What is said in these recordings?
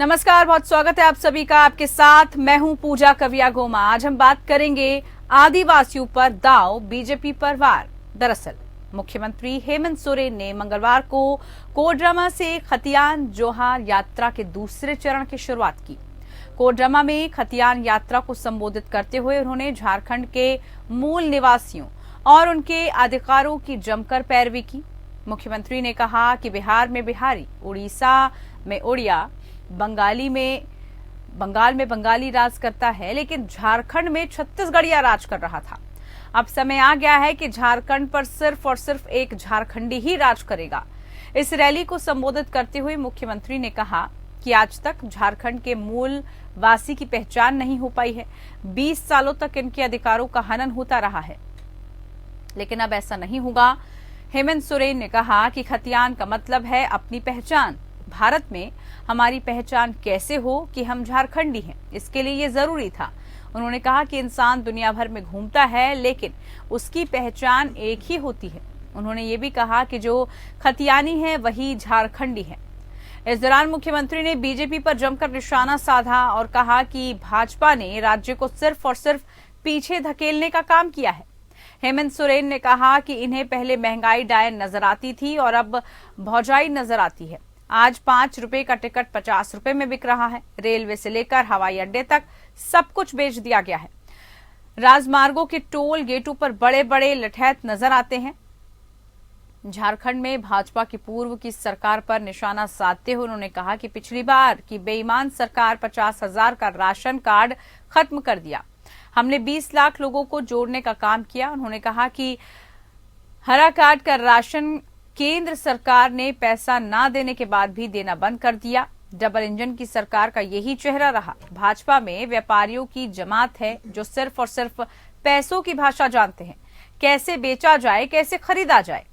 नमस्कार, बहुत स्वागत है आप सभी का। आपके साथ मैं हूं पूजा कवियागोमा। आज हम बात करेंगे आदिवासियों पर दांव, बीजेपी पर वार। दरअसल मुख्यमंत्री हेमंत सोरेन ने मंगलवार को कोडरमा से खतियान जोहार यात्रा के दूसरे चरण की शुरुआत की। कोडरमा में खतियान यात्रा को संबोधित करते हुए उन्होंने झारखंड के मूल निवासियों और उनके अधिकारों की जमकर पैरवी की। मुख्यमंत्री ने कहा कि बिहार में बिहारी, उड़ीसा में उड़िया, बंगाल में बंगाली राज करता है, लेकिन झारखंड में छत्तीसगढ़िया राज कर रहा था। अब समय आ गया है कि झारखंड पर सिर्फ और सिर्फ एक झारखंडी ही राज करेगा। इस रैली को संबोधित करते हुए मुख्यमंत्री ने कहा कि आज तक झारखंड के मूल वासी की पहचान नहीं हो पाई है। 20 सालों तक इनके अधिकारों का हनन होता रहा है, लेकिन अब ऐसा नहीं होगा। हेमंत सोरेन ने कहा कि खतियान का मतलब है अपनी पहचान। भारत में हमारी पहचान कैसे हो कि हम झारखंडी हैं, इसके लिए ये जरूरी था। उन्होंने कहा कि इंसान दुनिया भर में घूमता है, लेकिन उसकी पहचान एक ही होती है। उन्होंने ये भी कहा कि जो खतियानी है वही झारखंडी है। इस दौरान मुख्यमंत्री ने बीजेपी पर जमकर निशाना साधा और कहा कि भाजपा ने राज्य को सिर्फ और सिर्फ पीछे धकेलने का काम किया है। हेमंत सोरेन ने कहा कि इन्हें पहले महंगाई डायन नजर आती थी और अब भौजाई नजर आती है। आज 5 रुपए का टिकट 50 रुपए में बिक रहा है। रेलवे से लेकर हवाई अड्डे तक सब कुछ बेच दिया गया है। राजमार्गों के टोल गेटों पर बड़े बड़े लठैत नजर आते हैं। झारखंड में भाजपा की पूर्व की सरकार पर निशाना साधते हुए उन्होंने कहा कि पिछली बार की बेईमान सरकार 50,000 का राशन कार्ड खत्म कर दिया। हमने 20 लाख लोगों को जोड़ने का काम किया। उन्होंने कहा कि हरा कार्ड का राशन केंद्र सरकार ने पैसा ना देने के बाद भी देना बंद कर दिया। डबल इंजन की सरकार का यही चेहरा रहा। भाजपा में व्यापारियों की जमात है जो सिर्फ और सिर्फ पैसों की भाषा जानते हैं, कैसे बेचा जाए, कैसे खरीदा जाए।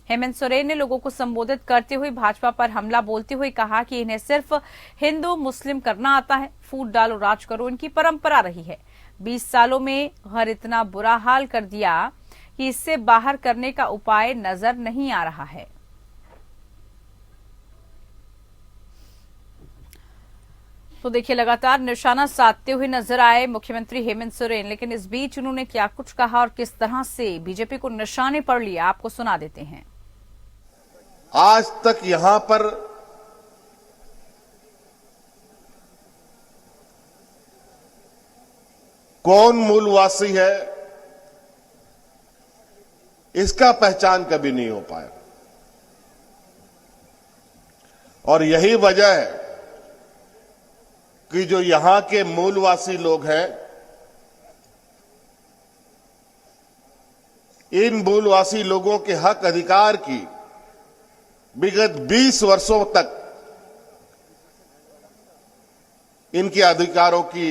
हेमंत सोरेन ने लोगों को संबोधित करते हुए भाजपा पर हमला बोलते हुए कहा कि इन्हें सिर्फ हिंदू मुस्लिम करना आता है, फूट डालो राज करो इनकी परंपरा रही है। 20 सालों में घर इतना बुरा हाल कर दिया कि इससे बाहर करने का उपाय नजर नहीं आ रहा है। तो देखिए, लगातार निशाना साधते हुए नजर आए मुख्यमंत्री हेमंत सोरेन, लेकिन इस बीच उन्होंने क्या कुछ कहा और किस तरह से बीजेपी को निशाने पर लिया, आपको सुना देते हैं। आज तक यहां पर कौन मूलवासी है इसका पहचान कभी नहीं हो पाया, और यही वजह है कि जो यहां के मूलवासी लोग हैं, इन मूलवासी लोगों के हक अधिकार की विगत 20 वर्षों तक इनके अधिकारों की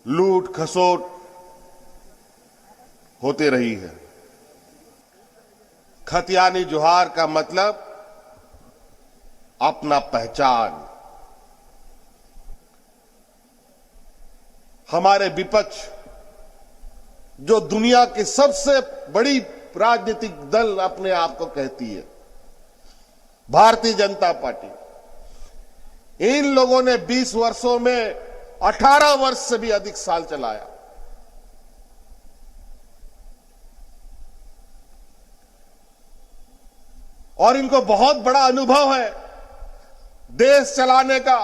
लूट खसोट होती रही है। खतियानी जोहार का मतलब अपना पहचान। हमारे विपक्ष जो दुनिया की सबसे बड़ी राजनीतिक दल अपने आप को कहती है, भारतीय जनता पार्टी, इन लोगों ने 20 वर्षों में 18 वर्ष से भी अधिक साल चलाया। और इनको बहुत बड़ा अनुभव है देश चलाने का,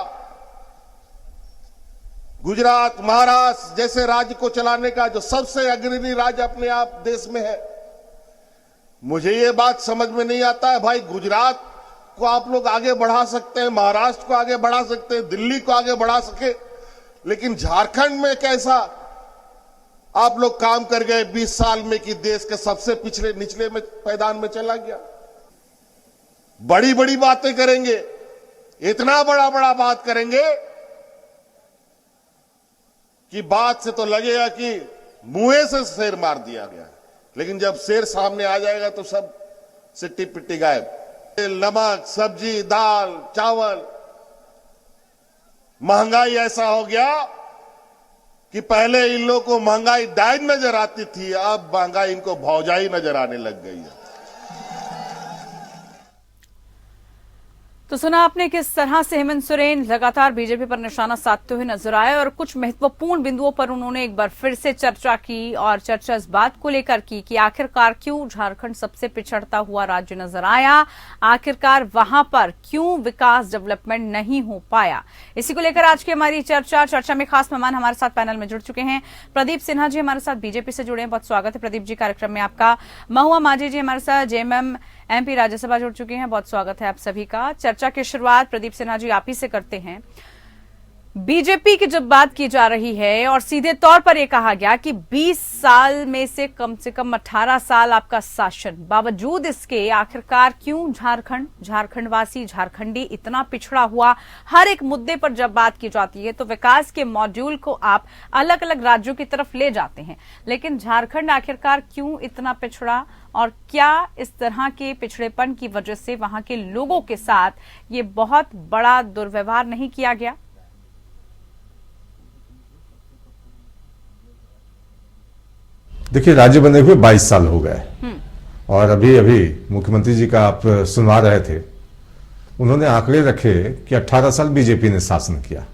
गुजरात, महाराष्ट्र जैसे राज्य को चलाने का, जो सबसे अग्रणी राज्य अपने आप देश में है। मुझे ये बात समझ में नहीं आता है भाई, गुजरात को आप लोग आगे बढ़ा सकते हैं, महाराष्ट्र को आगे बढ़ा सकते हैं, दिल्ली को आगे बढ़ा सके, लेकिन झारखंड में कैसा आप लोग काम कर गए 20 साल में कि देश के सबसे पिछले निचले में पैदान में चला गया। बड़ी बड़ी बातें करेंगे, इतना बड़ा बड़ा बात करेंगे कि बात से तो लगेगा कि मुंह से शेर मार दिया गया, लेकिन जब शेर सामने आ जाएगा तो सब सिट्टी पिट्टी गायब। नमक, सब्जी, दाल, चावल, महंगाई ऐसा हो गया कि पहले इन लोगों को महंगाई डायन नजर आती थी, अब महंगाई इनको भौजाई नजर आने लग गई है। तो सुना आपने किस तरह से हेमंत सोरेन लगातार बीजेपी पर निशाना साधते हुए नजर आए और कुछ महत्वपूर्ण बिंदुओं पर उन्होंने एक बार फिर से चर्चा की और चर्चा इस बात को लेकर की कि आखिरकार क्यों झारखंड सबसे पिछड़ता हुआ राज्य नजर आया, आखिरकार वहां पर क्यों विकास डेवलपमेंट नहीं हो पाया। इसी को लेकर आज की हमारी चर्चा में खास मेहमान हमारे साथ पैनल में जुड़ चुके हैं। प्रदीप सिन्हा जी हमारे साथ बीजेपी से जुड़े हैं, बहुत स्वागत है प्रदीप जी कार्यक्रम में आपका। महुआ माझी जी हमारे साथ जेएमएम एमपी राज्यसभा जुड़ चुके हैं, बहुत स्वागत है आप सभी का। चर्चा की शुरुआत प्रदीप सिन्हा जी आप ही से करते हैं। बीजेपी की जब बात की जा रही है और सीधे तौर पर यह कहा गया कि 20 साल में से कम 18 साल आपका शासन, बावजूद इसके आखिरकार क्यों झारखंडवासी झारखंडी इतना पिछड़ा हुआ। हर एक मुद्दे पर जब बात की जाती है तो विकास के मॉड्यूल को आप अलग अलग राज्यों की तरफ ले जाते हैं, लेकिन झारखंड आखिरकार क्यों इतना पिछड़ा और क्या इस तरह के पिछड़ेपन की वजह से वहां के लोगों के साथ ये बहुत बड़ा दुर्व्यवहार नहीं किया गया? देखिए, राज्य बने हुए 22 साल हो गए और अभी अभी मुख्यमंत्री जी का आप सुनवा रहे थे, उन्होंने आंकड़े रखे कि 18 साल बीजेपी ने शासन किया।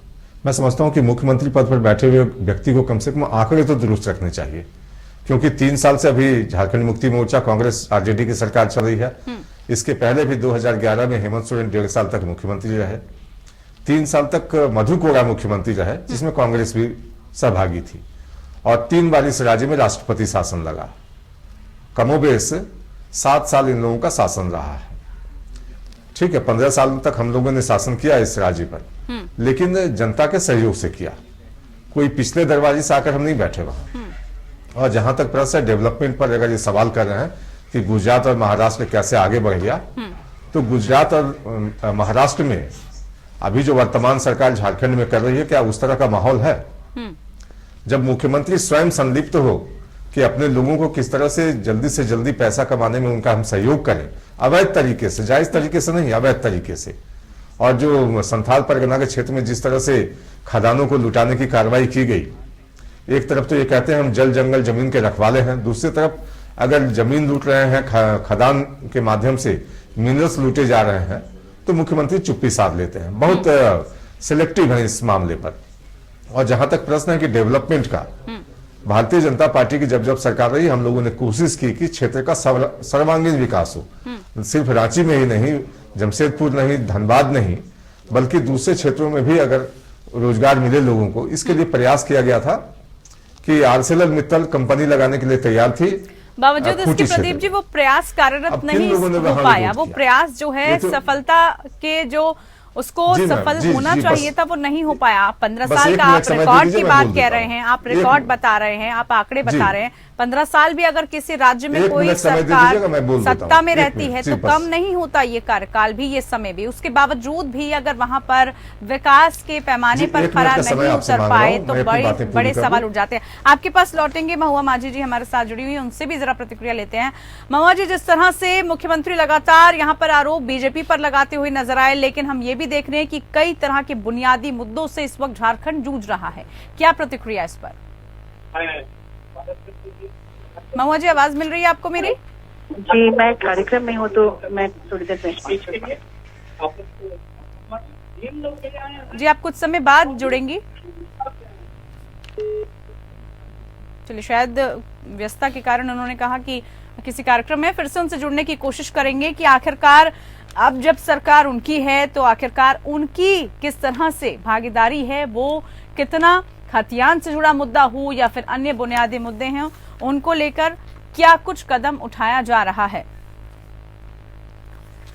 मैं समझता हूं कि मुख्यमंत्री पद पर बैठे हुए व्यक्ति को कम से कम आंकड़े तो दुरुस्त रखने चाहिए, क्योंकि 3 साल से अभी झारखंड मुक्ति मोर्चा कांग्रेस आरजेडी की सरकार चल रही है। इसके पहले भी 2011 में हेमंत सोरेन 1.5 साल तक मुख्यमंत्री रहे। 3 साल तक मधु कोड़ा मुख्यमंत्री रहे, जिसमें कांग्रेस भी सहभागी थी, और 3 बार इस राज्य में राष्ट्रपति शासन लगा। कमोबेश 7 साल इन लोगों का शासन रहा है। ठीक है, 15 साल तक हम लोगों ने शासन किया इस राज्य पर, लेकिन जनता के सहयोग से किया। कोई पिछले दरवाजे से आकर हम नहीं बैठे वहां। और जहां तक प्रश्न है डेवलपमेंट पर, अगर ये सवाल कर रहे हैं कि गुजरात और महाराष्ट्र कैसे आगे बढ़ गया, तो गुजरात और महाराष्ट्र में अभी जो वर्तमान सरकार झारखंड में कर रही है, क्या उस तरह का माहौल है? जब मुख्यमंत्री स्वयं संलिप्त हो कि अपने लोगों को किस तरह से जल्दी पैसा कमाने में उनका हम सहयोग करें, अवैध तरीके से, जायज तरीके से नहीं, अवैध तरीके से। और जो संथाल परगना के क्षेत्र में जिस तरह से खदानों को लुटाने की कार्रवाई की गई, एक तरफ तो ये कहते हैं हम जल जंगल जमीन के रखवाले हैं, दूसरी तरफ अगर जमीन लूट रहे हैं, खदान के माध्यम से मिनरल्स लूटे जा रहे हैं, तो मुख्यमंत्री चुप्पी साध लेते हैं। बहुत सिलेक्टिव है इस मामले पर। और जहां तक प्रश्न है कि डेवलपमेंट का, भारतीय जनता पार्टी की जब सरकार रही, हम लोगों ने कोशिश की कि क्षेत्र का सर्वांगीण विकास हो। सिर्फ रांची में ही नहीं, जमशेदपुर नहीं, धनबाद नहीं, बल्कि दूसरे क्षेत्रों में भी अगर रोजगार मिले लोगों को, इसके लिए प्रयास किया गया था कि ArcelorMittal कंपनी लगाने के लिए तैयार थी। बावजूद इसके प्रदीप जी वो प्रयास कार्यरत नहीं हो पाया। वो प्रयास जो है सफलता के जो उसको सफल होना चाहिए था वो नहीं हो पाया। 15 साल का आप रिकॉर्ड की बात कह रहे हैं, आप रिकॉर्ड बता रहे हैं, आप आंकड़े बता रहे हैं। 15 साल भी अगर किसी राज्य में कोई सरकार सत्ता में रहती है तो कम नहीं होता ये कार्यकाल भी, ये समय भी। उसके बावजूद भी अगर वहां पर विकास के पैमाने पर खरा नहीं उतर पाए तो बड़े सवाल उठ जाते हैं। आपके पास लौटेंगे, महुआ माझी जी हमारे साथ जुड़ी हुई, उनसे भी जरा प्रतिक्रिया लेते हैं। महुआ जी, जिस तरह से मुख्यमंत्री लगातार यहाँ पर आरोप बीजेपी पर लगाते हुए नजर आए, लेकिन हम ये भी देख रहे हैं कि कई तरह के बुनियादी मुद्दों से इस वक्त झारखंड जूझ रहा है, क्या प्रतिक्रिया इस पर? महुआ जी, आवाज मिल रही है आपको मेरी? जी, मैं कार्यक्रम में हूँ तो मैं थोड़ी देर में। जी, आप कुछ समय बाद जुड़ेंगी। चलिए, शायद व्यस्तता के कारण उन्होंने कहा कि किसी कार्यक्रम में फिर से उनसे जुड़ने की कोशिश करेंगे कि आखिरकार अब जब सरकार उनकी है तो आखिरकार उनकी किस तरह से भागीदारी है, वो कितना खतियान से जुड़ा मुद्दा हो या फिर अन्य बुनियादी मुद्दे हैं, उनको लेकर क्या कुछ कदम उठाया जा रहा है।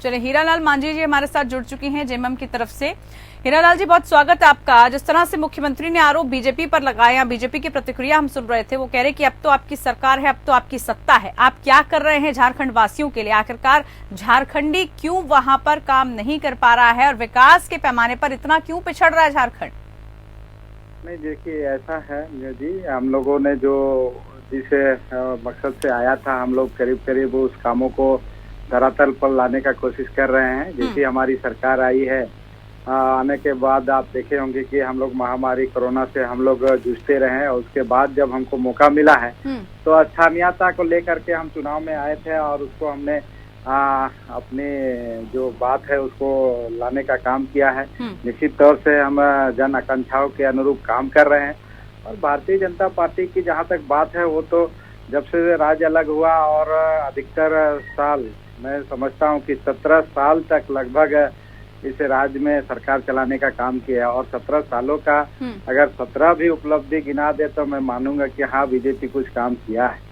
चलिए, हीरालाल मांझी जी हमारे साथ जुड़ चुकी हैं जेएमएम की तरफ से। हीरालाल जी, बहुत स्वागत है आपका। जिस तरह से मुख्यमंत्री ने आरोप बीजेपी पर लगाया, बीजेपी की प्रतिक्रिया हम सुन रहे थे, वो कह रहे कि अब तो आपकी सरकार है, अब तो आपकी सत्ता है, आप क्या कर रहे हैं झारखंड वासियों के लिए? आखिरकार झारखंडी क्यों वहां पर काम नहीं कर पा रहा है और विकास के पैमाने पर इतना क्यों पिछड़ रहा है झारखंड? नहीं, देखिए ऐसा है जी, हम लोगों ने जो जिस मकसद से आया था, हम लोग करीब करीब उस कामों को धरातल पर लाने का कोशिश कर रहे हैं। जैसी हमारी सरकार आई है, आने के बाद आप देखे होंगे कि हम लोग महामारी कोरोना से हम लोग जूझते रहे, और उसके बाद जब हमको मौका मिला है तो स्थानीयता को लेकर के हम चुनाव में आए थे और उसको हमने अपने जो बात है उसको लाने का काम किया है। निश्चित तौर से हम जन आकांक्षाओं के अनुरूप काम कर रहे हैं। और भारतीय जनता पार्टी की जहां तक बात है, वो तो जब से राज्य अलग हुआ और अधिकतर साल, मैं समझता हूं कि 17 साल तक लगभग इस राज्य में सरकार चलाने का काम किया। और 17 सालों का अगर 17 भी उपलब्धि गिना दे तो मैं मानूंगा कि हाँ, बीजेपी कुछ काम किया है।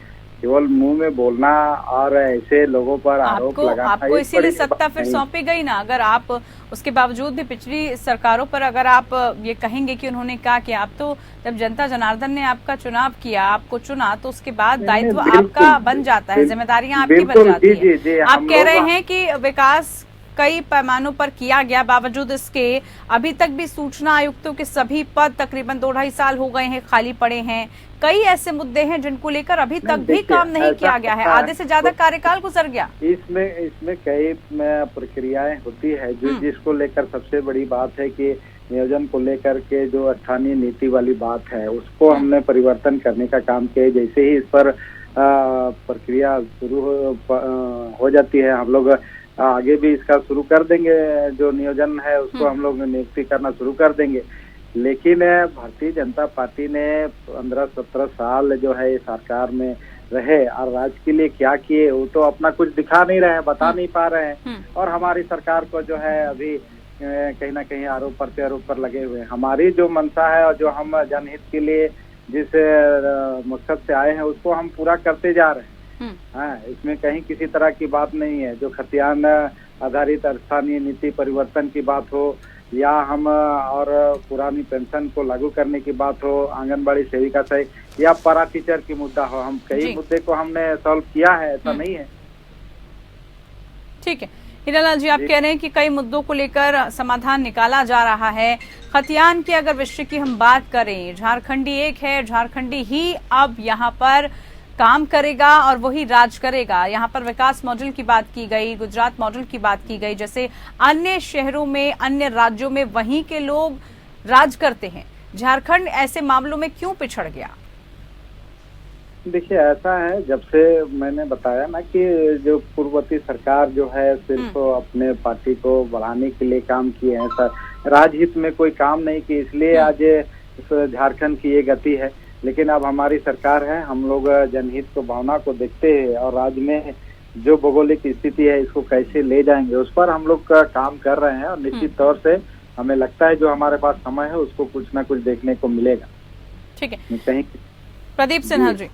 केवल मुंह में बोलना और ऐसे लोगों पर आरोप लगाना, आपको इसीलिए सत्ता फिर सौंपी गई ना। अगर आप उसके बावजूद भी पिछली सरकारों पर अगर आप ये कहेंगे कि उन्होंने क्या किया, आप तो जब जनता जनार्दन ने आपका चुनाव किया, आपको चुना, तो उसके बाद दायित्व आपका बन जाता है, जिम्मेदारियां आपकी बन जाती है। आप कह रहे हैं कि विकास कई पैमानों पर किया गया, बावजूद इसके अभी तक भी सूचना आयुक्तों के सभी पद तकरीबन 2-2.5 साल हो गए हैं, खाली पड़े हैं। कई ऐसे मुद्दे हैं जिनको लेकर अभी तक भी काम नहीं किया गया है, आधे से ज्यादा कार्यकाल गुजर गया। इसमें कई प्रक्रियाएं होती है जिसको लेकर सबसे बड़ी बात है कि नियोजन को लेकर के जो स्थानीय नीति वाली बात है, उसको हमने परिवर्तन करने का काम किया। जैसे ही इस पर प्रक्रिया शुरू हो जाती है, हम लोग आगे भी इसका शुरू कर देंगे। जो नियोजन है उसको हम लोग नियुक्ति करना शुरू कर देंगे। लेकिन भारतीय जनता पार्टी ने 15-17 साल जो है सरकार में रहे और राज्य के लिए क्या किए वो तो अपना कुछ दिखा नहीं रहे हैं, बता नहीं पा रहे हैं। और हमारी सरकार को जो है अभी कहीं ना कहीं आरोप प्रत्यारोप पर लगे हुए हैं। हमारी जो मंशा है और जो हम जनहित के लिए जिस मकसद से आए हैं उसको हम पूरा करते जा रहे हैं। हाँ, इसमें कहीं किसी तरह की बात नहीं है। जो खतियान आधारित स्थानीय नीति परिवर्तन की बात हो या हम और पुरानी पेंशन को लागू करने की बात हो, आंगनबाड़ी सेविका से या पारा टीचर की मुद्दा हो, हम कई मुद्दे को हमने सॉल्व किया है, ऐसा नहीं है। ठीक है हीरालाल जी, आप कह रहे हैं कि कई मुद्दों को लेकर समाधान निकाला जा रहा है। खतियान की अगर विषय की हम बात करें, झारखंडी एक है, झारखंडी ही अब यहाँ पर काम करेगा और वही राज करेगा। यहाँ पर विकास मॉडल की बात की गई, गुजरात मॉडल की बात की गई, जैसे अन्य शहरों में, अन्य राज्यों में वहीं के लोग राज करते हैं। झारखंड ऐसे मामलों में क्यों पिछड़ गया? देखिए, ऐसा है, जब से मैंने बताया ना कि जो पूर्ववर्ती सरकार जो है सिर्फ अपने पार्टी को बढ़ाने के लिए काम किए हैं, सर राजहित में कोई काम नहीं किए, इसलिए आज झारखंड की ये गति है। लेकिन अब हमारी सरकार है, हम लोग जनहित को, भावना को देखते हैं और राज्य में जो भौगोलिक स्थिति है इसको कैसे ले जाएंगे उस पर हम लोग का काम कर रहे हैं। और निश्चित तौर से हमें लगता है जो हमारे पास समय है उसको कुछ ना कुछ देखने को मिलेगा। ठीक है, कहीं प्रदीप सिन्हा जी,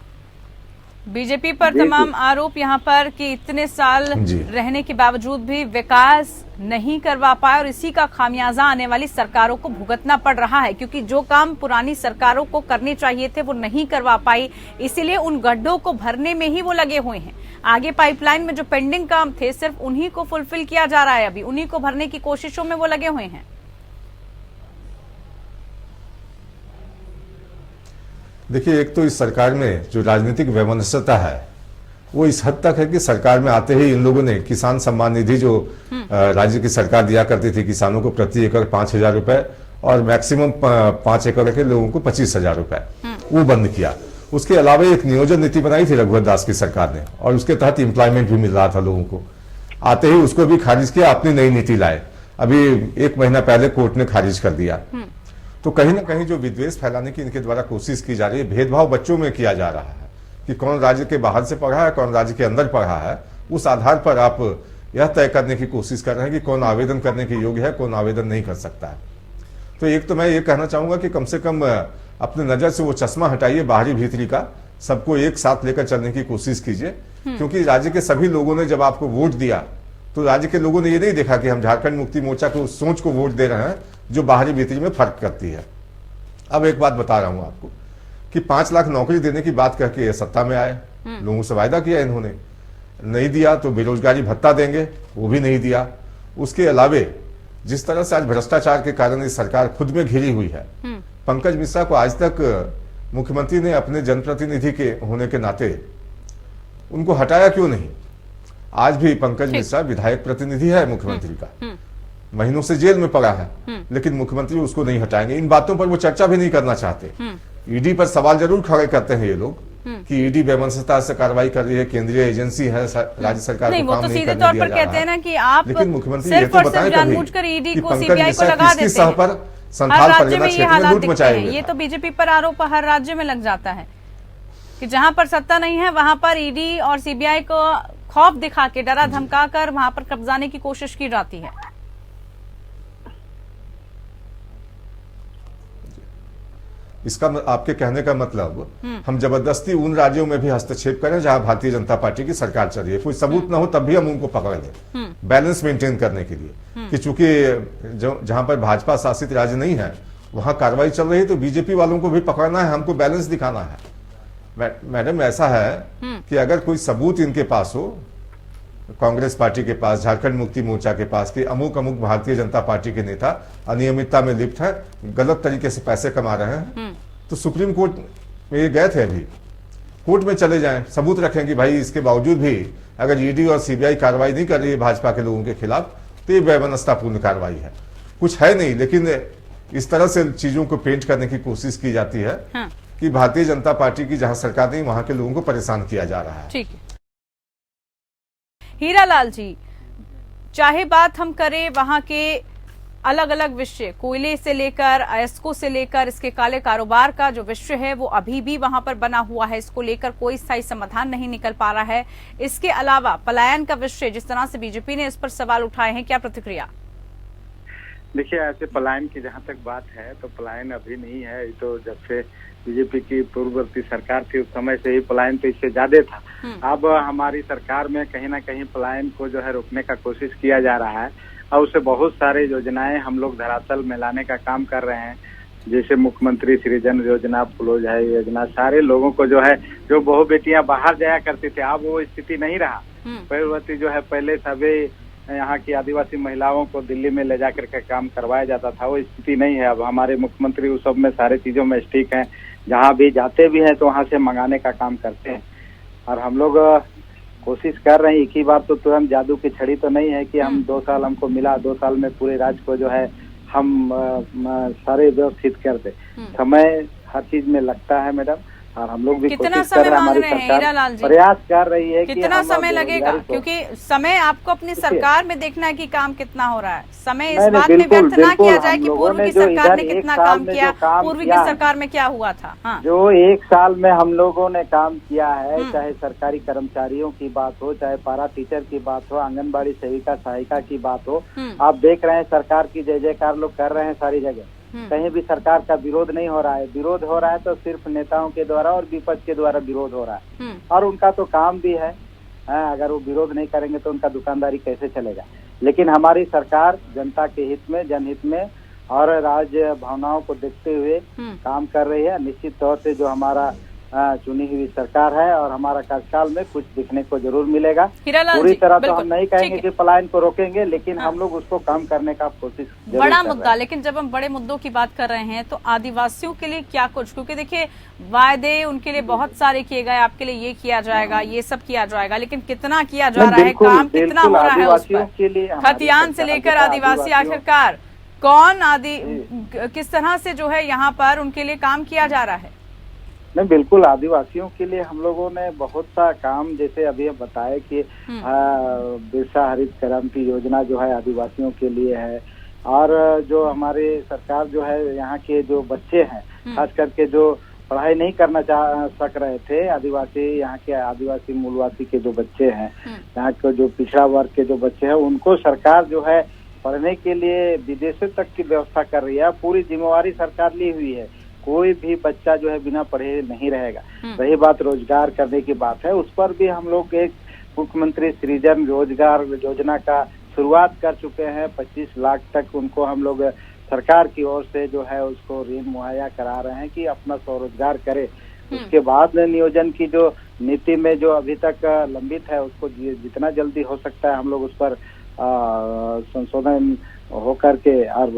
बीजेपी पर तमाम आरोप यहाँ पर कि इतने साल रहने के बावजूद भी विकास नहीं करवा पाए और इसी का खामियाजा आने वाली सरकारों को भुगतना पड़ रहा है, क्योंकि जो काम पुरानी सरकारों को करने चाहिए थे वो नहीं करवा पाई, इसीलिए उन गड्ढों को भरने में ही वो लगे हुए हैं। आगे पाइपलाइन में जो पेंडिंग काम थे सिर्फ उन्हीं को फुलफिल किया जा रहा है, अभी उन्हीं को भरने की कोशिशों में वो लगे हुए हैं। देखिए, एक तो इस सरकार में जो राजनीतिक वैमनस्यता है वो इस हद तक है कि सरकार में आते ही इन लोगों ने किसान सम्मान निधि जो राज्य की सरकार दिया करती थी किसानों को प्रति एकड़ 5,000 रुपए और मैक्सिमम 5 एकड़ के लोगों को 25,000 रुपए, वो बंद किया। उसके अलावा एक नियोजन नीति बनाई थी रघुवर दास की सरकार ने और उसके तहत एम्प्लॉयमेंट भी मिल रहा था लोगों को। आते ही उसको भी खारिज किया, अपनी नई नीति लाए, अभी 1 महीना पहले कोर्ट ने खारिज कर दिया। तो कहीं ना कहीं जो विद्वेष फैलाने की इनके द्वारा कोशिश की जा रही है, भेदभाव बच्चों में किया जा रहा है कि कौन राज्य के बाहर से पढ़ा है, कौन राज्य के अंदर पढ़ा है, उस आधार पर आप यह तय करने की कोशिश कर रहे हैं कि कौन आवेदन करने के योग्य है, कौन आवेदन नहीं कर सकता है। तो एक तो मैं ये कहना चाहूंगा कि कम से कम अपने नजर से वो चश्मा हटाइए बाहरी भीतरी का, सबको एक साथ लेकर चलने की कोशिश कीजिए। क्योंकि राज्य के सभी लोगों ने जब आपको वोट दिया तो राज्य के लोगों ने ये नहीं देखा कि हम झारखंड मुक्ति मोर्चा को सोच को वोट दे रहे हैं जो बाहरी भीतरी में फर्क करती है। अब एक बात बता रहा हूं आपको कि 5 लाख नौकरी देने की बात करके ये सत्ता में आए, लोगों से वायदा किया इन्होंने, नहीं दिया। तो बेरोजगारी भत्ता देंगे, वो भी नहीं दिया। उसके अलावे जिस तरह से आज भ्रष्टाचार के कारण इस सरकार खुद में घिरी हुई है, पंकज मिश्रा को आज तक मुख्यमंत्री ने अपने जनप्रतिनिधि के होने के नाते उनको हटाया क्यों नहीं? आज भी पंकज मिश्रा विधायक प्रतिनिधि है मुख्यमंत्री का, महीनों से जेल में पड़ा है, लेकिन मुख्यमंत्री उसको नहीं हटाएंगे। इन बातों पर वो चर्चा भी नहीं करना चाहते। ईडी पर सवाल जरूर खड़े करते हैं ये लोग कि ईडी बेमनसता से कार्रवाई कर रही है, केंद्रीय एजेंसी है, राज्य सरकार नहीं, को वो काम तो नहीं सीधे करने तौर दिया पर जा कहते रहा हैं ना है। कि आप लेकिन मुख्यमंत्री ये सिर्फ तो और सिर्फ बताएं जानबूझकर कभी ईडी कि को पंकज सीबीआई को मिश्रा लगा किसकी देते सह पर हैं। हर संथाल राज्य परियोजना में ये क्षेत्र में हालात लूट दिखते मचाए हैं। हुए ये था। तो बीजेपी पर आरोप हर राज्य में लग जाता है कि जहां पर सत्ता नहीं है वहां पर ईडी और सीबीआई को खौफ दिखा के, डरा धमका कर वहां पर कब्जाने की कोशिश की जाती है। इसका आपके कहने का मतलब हम जबरदस्ती उन राज्यों में भी हस्तक्षेप करें जहां भारतीय जनता पार्टी की सरकार चल रही है, कोई सबूत ना हो तब भी हम उनको पकड़ लें, बैलेंस मेंटेन करने के लिए कि चूंकि जहां पर भाजपा शासित राज्य नहीं है वहां कार्रवाई चल रही है तो बीजेपी वालों को भी पकड़ना है, हमको बैलेंस दिखाना है। मैडम ऐसा है कि अगर कोई सबूत इनके पास हो, कांग्रेस पार्टी के पास, झारखंड मुक्ति मोर्चा के पास कि अमुक अमुक भारतीय जनता पार्टी के नेता अनियमितता में लिप्त है, गलत तरीके से पैसे कमा रहे हैं, तो सुप्रीम कोर्ट में ये गए थे, अभी कोर्ट में चले जाएं, सबूत रखें कि भाई इसके बावजूद भी अगर ईडी और सीबीआई कार्रवाई नहीं कर रही है भाजपा के लोगों के खिलाफ तो ये बेमनस्तापूर्ण कार्रवाई है, कुछ है नहीं। लेकिन इस तरह से चीजों को पेंट करने की कोशिश की जाती है कि भारतीय जनता पार्टी की जहां सरकार नहीं वहां के लोगों को परेशान किया जा रहा है। ठीक है हीरालाल जी, चाहे बात हम करें वहां के अलग अलग विषय, कोयले से लेकर अयस्को से लेकर इसके काले कारोबार का जो विषय है वो अभी भी वहां पर बना हुआ है, इसको लेकर कोई स्थायी समाधान नहीं निकल पा रहा है। इसके अलावा पलायन का विषय, जिस तरह से बीजेपी ने इस पर सवाल उठाए हैं, क्या प्रतिक्रिया? देखिए, ऐसे पलायन की जहाँ तक बात है तो पलायन अभी नहीं है, ये तो जब से बीजेपी की पूर्ववर्ती सरकार थी उस समय से ही पलायन तो इससे ज्यादा था। अब हमारी सरकार में कहीं ना कहीं पलायन को जो है रोकने का कोशिश किया जा रहा है और उससे बहुत सारे योजनाएं हम लोग धरातल में लाने का काम कर रहे हैं, जैसे मुख्यमंत्री सृजन योजना, फुलोझाई योजना, सारे लोगों को जो है, जो बहू बेटियां बाहर जाया करती थे अब वो स्थिति नहीं रहा। पूर्ववर्ती जो है पहले सभी यहाँ की आदिवासी महिलाओं को दिल्ली में ले जाकर के काम करवाया जाता था, वो स्थिति नहीं है। अब हमारे मुख्यमंत्री उस सब में सारे चीजों में स्टिक हैं, जहाँ भी जाते भी हैं तो वहाँ से मंगाने का काम करते हैं। और हम लोग कोशिश कर रहे हैं, एक ही बार तो तुरंत जादू की छड़ी तो नहीं है कि हम 2 साल हमको मिला, 2 साल में पूरे राज्य को जो है हम सारे व्यवस्थित कर दे। समय हर चीज में लगता है मैडम, और हम लोग भी कितना समय मांग रहे हैं हीरालाल जी? प्रयास कर रही है कितना समय लगेगा? क्योंकि समय आपको अपनी सरकार में देखना है कि काम कितना हो रहा है। समय इस बात में व्यर्थ ना किया जाए कि पूर्व की सरकार ने कितना काम किया, पूर्व की सरकार में क्या हुआ था। हाँ। जो 1 साल में हम लोगों ने काम किया है, चाहे सरकारी कर्मचारियों की बात हो, चाहे पारा टीचर की बात हो, आंगनबाड़ी सेविका सहायिका की बात हो, आप देख रहे हैं सरकार की जय जयकार लोग कर रहे हैं सारी जगह, कहीं भी सरकार का विरोध नहीं हो रहा है। विरोध हो रहा है तो सिर्फ नेताओं के द्वारा और विपक्ष के द्वारा विरोध हो रहा है, और उनका तो काम भी है। अगर वो विरोध नहीं करेंगे तो उनका दुकानदारी कैसे चलेगा। लेकिन हमारी सरकार जनता के हित में, जनहित में और राज्य भावनाओं को देखते हुए काम कर रही है। निश्चित तौर से जो हमारा चुनी हुई सरकार है और हमारा कार्यकाल में कुछ दिखने को जरूर मिलेगा। पूरी तरह तो हम नहीं कहेंगे कि पलायन को रोकेंगे, लेकिन हम लोग उसको कम करने का कोशिश जरूर बड़ा कर मुद्दा। रहे हैं। लेकिन जब हम बड़े मुद्दों की बात कर रहे हैं तो आदिवासियों के लिए क्या कुछ, क्योंकि देखिए वायदे उनके लिए बहुत सारे किए गए, आपके लिए ये किया जाएगा, ये सब किया जाएगा, लेकिन कितना किया जा रहा है, काम कितना हो रहा है उस पर, खतियान से लेकर आदिवासी, आखिरकार कौन किस तरह से जो है यहाँ पर उनके लिए काम किया जा रहा है? नहीं, बिल्कुल आदिवासियों के लिए हम लोगों ने बहुत सा काम, जैसे अभी हम बताए कि बिरसा हरित क्रांति योजना जो है आदिवासियों के लिए है, और जो हमारी सरकार जो है यहाँ के जो बच्चे हैं, खास करके जो पढ़ाई नहीं करना सक रहे थे, आदिवासी, यहाँ के आदिवासी मूलवासी के जो बच्चे हैं, यहाँ के जो पिछड़ा वर्ग के जो बच्चे हैं, उनको सरकार जो है पढ़ने के लिए विदेशों तक की व्यवस्था कर रही है। पूरी जिम्मेवारी सरकार ली हुई है, कोई भी बच्चा जो है बिना पढ़े नहीं रहेगा। रही बात रोजगार करने की बात है, उस पर भी हम लोग एक मुख्यमंत्री सृजन रोजगार योजना का शुरुआत कर चुके हैं। 25 लाख तक उनको हम लोग सरकार की ओर से जो है उसको ऋण मुहैया करा रहे हैं कि अपना स्वरोजगार करे। उसके बाद नियोजन की जो नीति में जो अभी तक लंबित है उसको जितना जल्दी हो सकता है हम लोग उस पर संशोधन होकर के और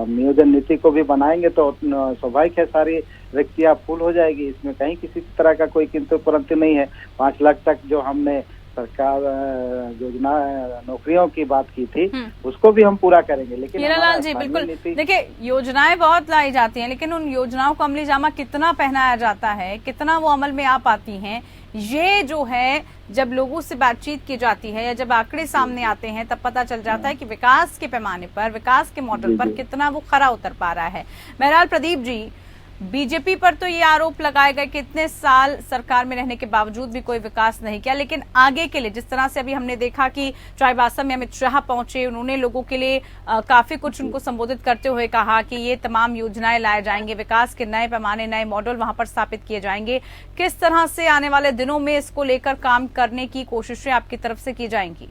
नियोजन नीति को भी बनाएंगे तो स्वाभाविक है सारी रिक्तियां फुल हो जाएगी। इसमें कहीं किसी तरह का कोई किंतु परंतु नहीं है। 5 लाख तक जो हमने सरकार योजना नौकरियों की बात की थी, उसको भी हम पूरा करेंगे। लेकिन हीरालाल जी, बिल्कुल देखिए, योजनाएं बहुत लाई जाती हैं, लेकिन उन योजनाओं को अमली जामा कितना पहनाया जाता है, कितना वो अमल में आ पाती हैं, ये जो है जब लोगों से बातचीत की जाती है या जब आंकड़े सामने आते हैं तब पता चल जाता है कि विकास के पैमाने पर, विकास के मॉडल पर कितना वो खरा उतर पा रहा है। बहरहाल प्रदीप जी, बीजेपी पर तो ये आरोप लगाए गए कि इतने साल सरकार में रहने के बावजूद भी कोई विकास नहीं किया, लेकिन आगे के लिए जिस तरह से अभी हमने देखा कि चाईबासा में अमित शाह पहुंचे, उन्होंने लोगों के लिए काफी कुछ उनको संबोधित करते हुए कहा कि ये तमाम योजनाएं लाए जाएंगे, विकास के नए पैमाने, नए मॉडल वहां पर स्थापित किए जाएंगे। किस तरह से आने वाले दिनों में इसको लेकर काम करने की कोशिशें आपकी तरफ से की जाएंगी?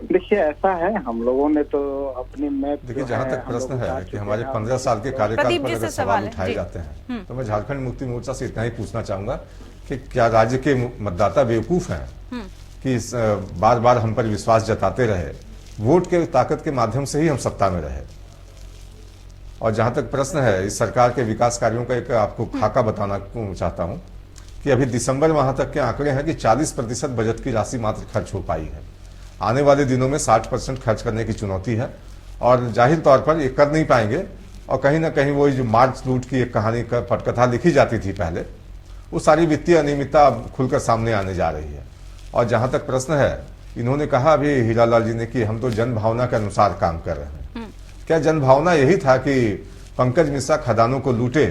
देखिए, ऐसा है, हम लोगों ने तो अपनी मैप, देखिए, जहां तक प्रश्न है कि हमारे 15 साल के कार्यकाल पर अगर सवाल उठाए जाते हैं तो मैं झारखंड मुक्ति मोर्चा से इतना ही पूछना चाहूंगा कि क्या राज्य के मतदाता बेवकूफ हैं कि बार बार हम पर विश्वास जताते रहे, वोट के ताकत के माध्यम से ही हम सत्ता में रहे। और जहां तक प्रश्न है इस सरकार के विकास कार्यों का, एक आपको खाका बताना चाहता हूं कि अभी दिसंबर माह तक के आंकड़े हैं कि 40% बजट की राशि मात्र खर्च हो पाई है। आने वाले दिनों में 60% खर्च करने की चुनौती है और जाहिर तौर पर ये कर नहीं पाएंगे। और कहीं ना कहीं वो जो मार्च लूट की एक कहानी का पटकथा लिखी जाती थी पहले, वो सारी वित्तीय अनियमितता अब खुलकर सामने आने जा रही है। और जहां तक प्रश्न है, इन्होंने कहा अभी हीरालाल जी ने कि हम तो जनभावना के अनुसार काम कर रहे हैं। क्या जनभावना यही था कि पंकज मिश्रा खदानों को लूटे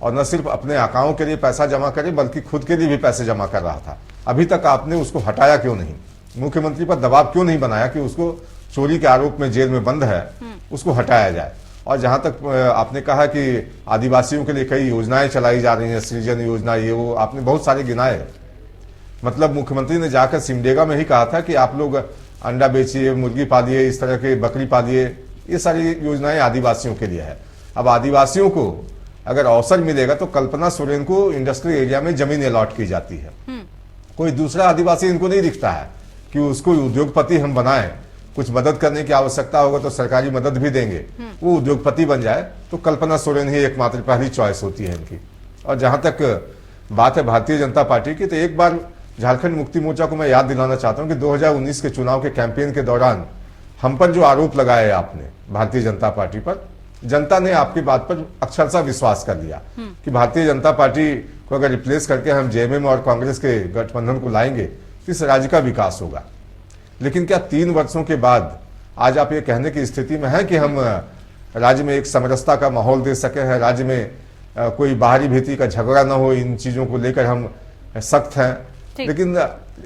और न सिर्फ अपने आकाओं के लिए पैसा जमा करे बल्कि खुद के लिए भी पैसे जमा कर रहा था? अभी तक आपने उसको हटाया क्यों नहीं? मुख्यमंत्री पर दबाव क्यों नहीं बनाया कि उसको चोरी के आरोप में जेल में बंद है, उसको हटाया जाए? और जहां तक आपने कहा कि आदिवासियों के लिए कई योजनाएं चलाई जा रही हैं, सृजन योजना, ये वो आपने बहुत सारे गिनाए। मतलब मुख्यमंत्री ने जाकर सिमडेगा में ही कहा था कि आप लोग अंडा बेचिए, मुर्गी पालिए, इस तरह के बकरी पालिए, ये सारी योजनाएं आदिवासियों के लिए है। अब आदिवासियों को अगर अवसर मिलेगा तो कल्पना सोरेन को इंडस्ट्रियल एरिया में जमीन अलॉट की जाती है। कोई दूसरा आदिवासी इनको नहीं दिखता है कि उसको उद्योगपति हम बनाएं, कुछ मदद करने की आवश्यकता होगा तो सरकारी मदद भी देंगे, वो उद्योगपति बन जाए तो कल्पना सोरेन ही एकमात्र पहली चॉइस होती है इनकी। और जहां तक बात है भारतीय जनता पार्टी की, तो एक बार झारखंड मुक्ति मोर्चा को मैं याद दिलाना चाहता हूं कि 2019 के चुनाव के कैंपेन के दौरान हम पर जो आरोप लगाए आपने भारतीय जनता पार्टी पर, जनता ने आपकी बात पर अक्षरशः विश्वास कर लिया कि भारतीय जनता पार्टी को अगर रिप्लेस करके हम जेएमएम और कांग्रेस के गठबंधन को लाएंगे तो इस राज्य का विकास होगा। लेकिन क्या 3 वर्षों के बाद आज आप ये कहने की स्थिति में हैं कि हम राज्य में एक समरसता का माहौल दे सके हैं, राज्य में कोई बाहरी भीति का झगड़ा ना हो, इन चीजों को लेकर हम सख्त हैं? लेकिन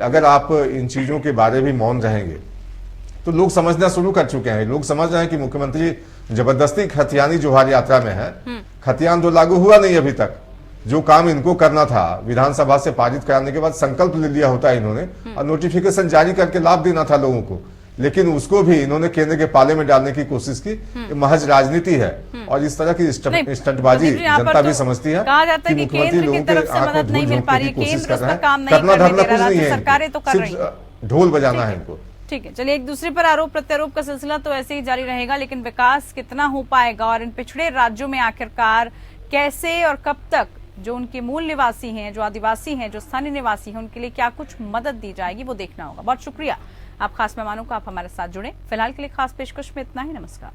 अगर आप इन चीजों के बारे में मौन रहेंगे तो लोग समझना शुरू कर चुके हैं। लोग समझ रहे हैं कि मुख्यमंत्री जबरदस्ती खतियानी जोहार यात्रा में है। खतियान तो लागू हुआ नहीं अभी तक। जो काम इनको करना था विधानसभा से पारित कराने के बाद संकल्प ले लिया होता है इन्होंने और नोटिफिकेशन जारी करके लाभ देना था लोगों को, लेकिन उसको भी इन्होंने केंद्र के पाले में डालने की कोशिश की। महज राजनीति है और इस तरह की स्टंटबाजी जनता भी समझती है कि मुख्यमंत्री लोगों के आंख में धूल झोंकने की कोशिश कर रहे हैं। करना धरना कुछ नहीं है, सिर्फ ढोल बजाना है इनको। ठीक है, चलिए, एक दूसरे पर आरोप प्रत्यारोप का सिलसिला तो ऐसे ही जारी रहेगा, लेकिन विकास कितना हो पाएगा और इन पिछड़े राज्यों में आखिरकार कैसे और कब तक जो उनके मूल निवासी हैं, जो आदिवासी हैं, जो स्थानीय निवासी हैं, उनके लिए क्या कुछ मदद दी जाएगी, वो देखना होगा। बहुत शुक्रिया आप खास मेहमानों का, आप हमारे साथ जुड़े। फिलहाल के लिए खास पेशकश में इतना ही। नमस्कार।